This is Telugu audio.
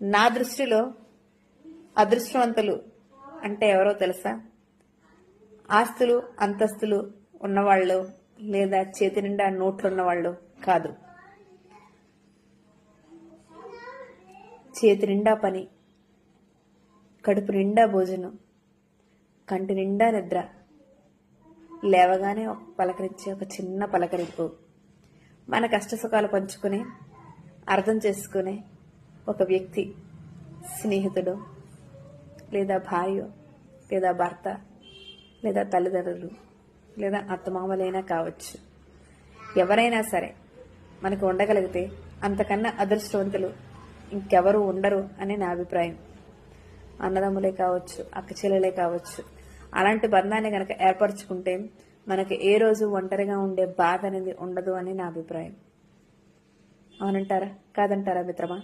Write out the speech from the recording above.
నా దృష్టిలో అదృష్టవంతులు అంటే ఎవరో తెలుసా? ఆస్తులు అంతస్తులు ఉన్నవాళ్ళు లేదా చేతి నిండా నోట్లు ఉన్నవాళ్ళు కాదు. చేతి నిండా పని, కడుపు నిండా భోజనం, కంటి నిండా నిద్ర, లేవగానే ఒక పలకరించే ఒక చిన్న పలకరింపు, మన కష్టసుఖాలు పంచుకునే అర్థం చేసుకునే ఒక వ్యక్తి, స్నేహితుడు లేదా భార్య లేదా భర్త లేదా తల్లిదండ్రులు లేదా అత్తమామలైనా కావచ్చు. ఎవరైనా సరే మనకు ఉండగలిగితే అంతకన్నా అదృష్టవంతులు ఇంకెవరు ఉండరు అని నా అభిప్రాయం. అన్నదమ్ములే కావచ్చు, అక్క చెల్లెలే కావచ్చు, అలాంటి బంధాన్ని కనుక ఏర్పరచుకుంటే మనకి ఏ రోజు ఒంటరిగా ఉండే బాధ అనేది ఉండదు అని నా అభిప్రాయం. అవునంటారా కాదంటారా మిత్రమా?